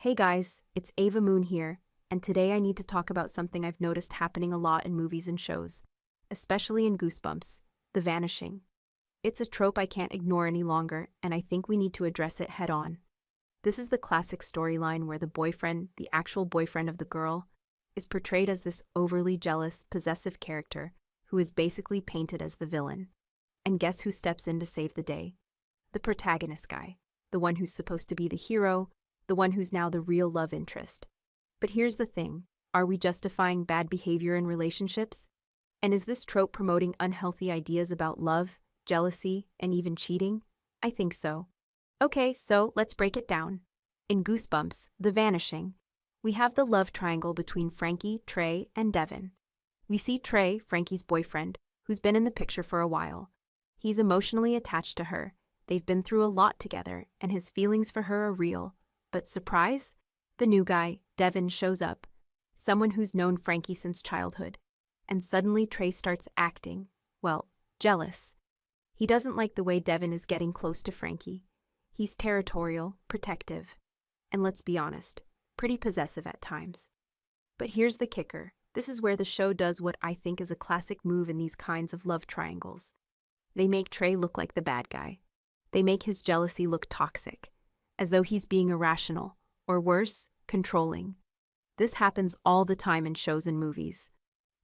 Hey guys, it's Ava Moon here, and today I need to talk about something I've noticed happening a lot in movies and shows, especially in Goosebumps, the vanishing. It's a trope I can't ignore any longer, and I think we need to address it head on. This is the classic storyline where the boyfriend, the actual boyfriend of the girl, is portrayed as this overly jealous, possessive character who is basically painted as the villain. And guess who steps in to save the day? The protagonist guy, the one who's supposed to be the hero, the one who's now the real love interest. But here's the thing, are we justifying bad behavior in relationships? And is this trope promoting unhealthy ideas about love, jealousy, and even cheating? I think so. Okay, so let's break it down. In Goosebumps, The Vanishing, we have the love triangle between Frankie, Trey, and Devin. We see Trey, Frankie's boyfriend, who's been in the picture for a while. He's emotionally attached to her. They've been through a lot together, and his feelings for her are real. But surprise, the new guy, Devin, shows up, someone who's known Frankie since childhood. And suddenly Trey starts acting, well, jealous. He doesn't like the way Devin is getting close to Frankie. He's territorial, protective, and let's be honest, pretty possessive at times. But here's the kicker. This is where the show does what I think is a classic move in these kinds of love triangles. They make Trey look like the bad guy. They make his jealousy look toxic, as though he's being irrational, or worse, controlling. This happens all the time in shows and movies.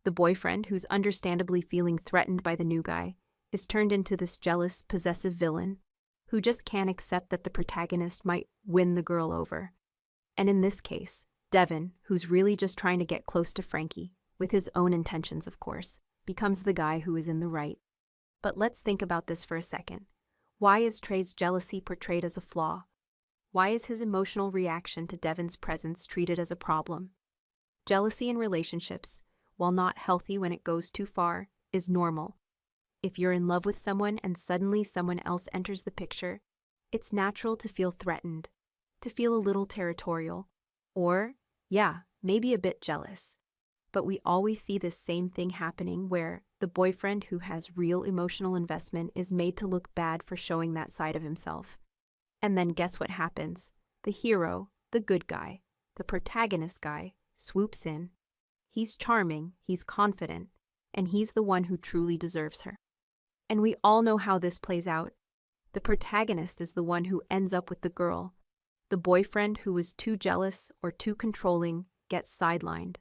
The boyfriend, who's understandably feeling threatened by the new guy, is turned into this jealous, possessive villain who just can't accept that the protagonist might win the girl over. And in this case, Devin, who's really just trying to get close to Frankie, with his own intentions of course, becomes the guy who is in the right. But let's think about this for a second. Why is Trey's jealousy portrayed as a flaw? Why is his emotional reaction to Devin's presence treated as a problem? Jealousy in relationships, while not healthy when it goes too far, is normal. If you're in love with someone and suddenly someone else enters the picture, it's natural to feel threatened, to feel a little territorial, or, yeah, maybe a bit jealous. But we always see this same thing happening where the boyfriend who has real emotional investment is made to look bad for showing that side of himself. And then guess what happens? The hero, the good guy, the protagonist guy, swoops in. He's charming, he's confident, and he's the one who truly deserves her. And we all know how this plays out. The protagonist is the one who ends up with the girl. The boyfriend who is too jealous or too controlling gets sidelined.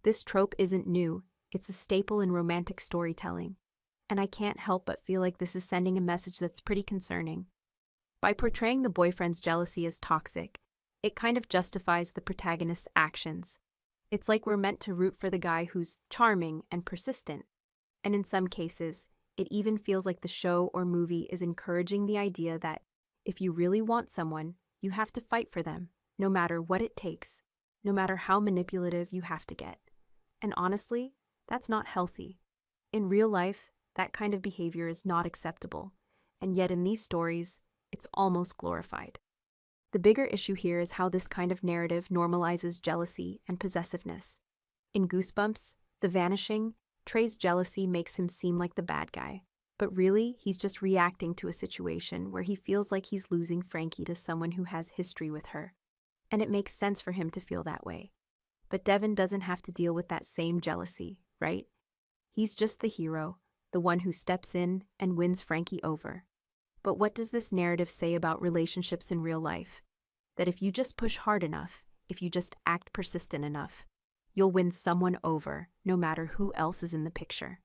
This trope isn't new, it's a staple in romantic storytelling. And I can't help but feel like this is sending a message that's pretty concerning. By portraying the boyfriend's jealousy as toxic, it kind of justifies the protagonist's actions. It's like we're meant to root for the guy who's charming and persistent. And in some cases, it even feels like the show or movie is encouraging the idea that if you really want someone, you have to fight for them, no matter what it takes, no matter how manipulative you have to get. And honestly, that's not healthy. In real life, that kind of behavior is not acceptable. And yet in these stories, it's almost glorified. The bigger issue here is how this kind of narrative normalizes jealousy and possessiveness. In Goosebumps, The Vanishing, Trey's jealousy makes him seem like the bad guy. But really, he's just reacting to a situation where he feels like he's losing Frankie to someone who has history with her. And it makes sense for him to feel that way. But Devin doesn't have to deal with that same jealousy, right? He's just the hero, the one who steps in and wins Frankie over. But what does this narrative say about relationships in real life? That if you just push hard enough, if you just act persistent enough, you'll win someone over, no matter who else is in the picture.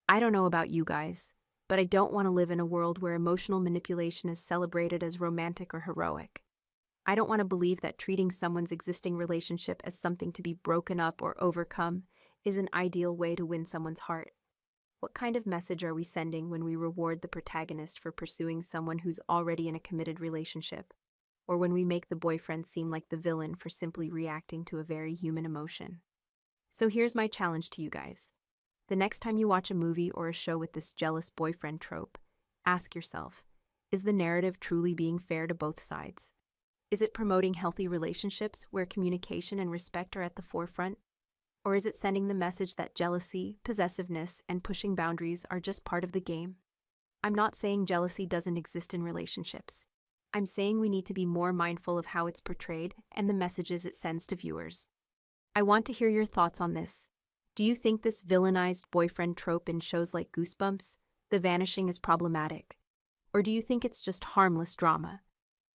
I don't know about you guys, but I don't want to live in a world where emotional manipulation is celebrated as romantic or heroic. I don't want to believe that treating someone's existing relationship as something to be broken up or overcome is an ideal way to win someone's heart. What kind of message are we sending when we reward the protagonist for pursuing someone who's already in a committed relationship? Or when we make the boyfriend seem like the villain for simply reacting to a very human emotion? So here's my challenge to you guys. The next time you watch a movie or a show with this jealous boyfriend trope, ask yourself, is the narrative truly being fair to both sides? Is it promoting healthy relationships where communication and respect are at the forefront? Or is it sending the message that jealousy, possessiveness, and pushing boundaries are just part of the game? I'm not saying jealousy doesn't exist in relationships. I'm saying we need to be more mindful of how it's portrayed and the messages it sends to viewers. I want to hear your thoughts on this. Do you think this villainized boyfriend trope in shows like Goosebumps, The Vanishing, is problematic? Or do you think it's just harmless drama?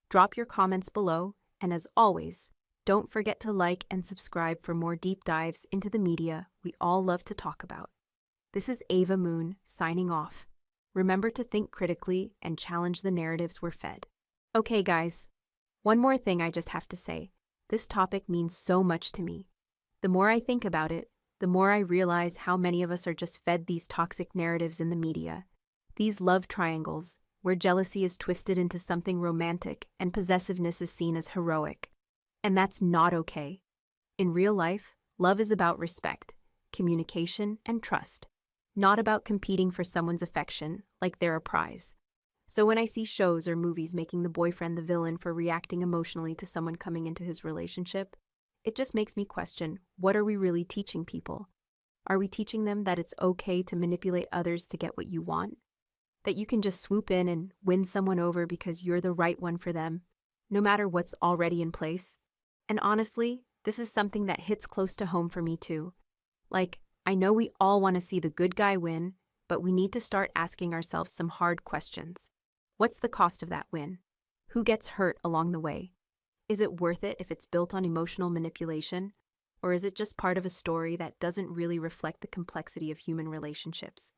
Drop your comments below, and as always, don't forget to like and subscribe for more deep dives into the media we all love to talk about. This is Ava Moon, signing off. Remember to think critically and challenge the narratives we're fed. Okay, guys. One more thing I just have to say. This topic means so much to me. The more I think about it, the more I realize how many of us are just fed these toxic narratives in the media. These love triangles, where jealousy is twisted into something romantic and possessiveness is seen as heroic. And that's not okay. In real life, love is about respect, communication, and trust, not about competing for someone's affection like they're a prize. So when I see shows or movies making the boyfriend the villain for reacting emotionally to someone coming into his relationship, it just makes me question, what are we really teaching people? Are we teaching them that it's okay to manipulate others to get what you want? That you can just swoop in and win someone over because you're the right one for them, no matter what's already in place? And honestly, this is something that hits close to home for me too. Like, I know we all want to see the good guy win, but we need to start asking ourselves some hard questions. What's the cost of that win? Who gets hurt along the way? Is it worth it if it's built on emotional manipulation? Or is it just part of a story that doesn't really reflect the complexity of human relationships?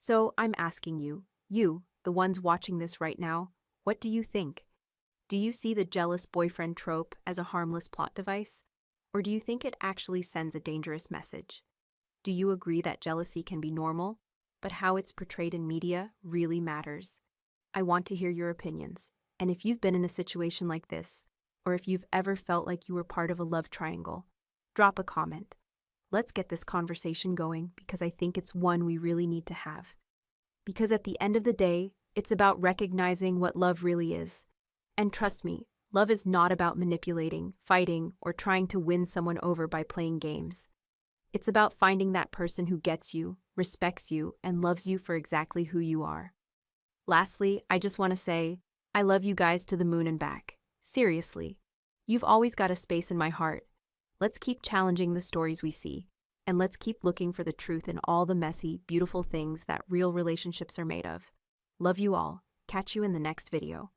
So I'm asking you, the ones watching this right now, what do you think? Do you see the jealous boyfriend trope as a harmless plot device? Or do you think it actually sends a dangerous message? Do you agree that jealousy can be normal, but how it's portrayed in media really matters? I want to hear your opinions. And if you've been in a situation like this, or if you've ever felt like you were part of a love triangle, drop a comment. Let's get this conversation going because I think it's one we really need to have. Because at the end of the day, it's about recognizing what love really is. And trust me, love is not about manipulating, fighting, or trying to win someone over by playing games. It's about finding that person who gets you, respects you, and loves you for exactly who you are. Lastly, I just want to say, I love you guys to the moon and back. Seriously. You've always got a space in my heart. Let's keep challenging the stories we see, and let's keep looking for the truth in all the messy, beautiful things that real relationships are made of. Love you all. Catch you in the next video.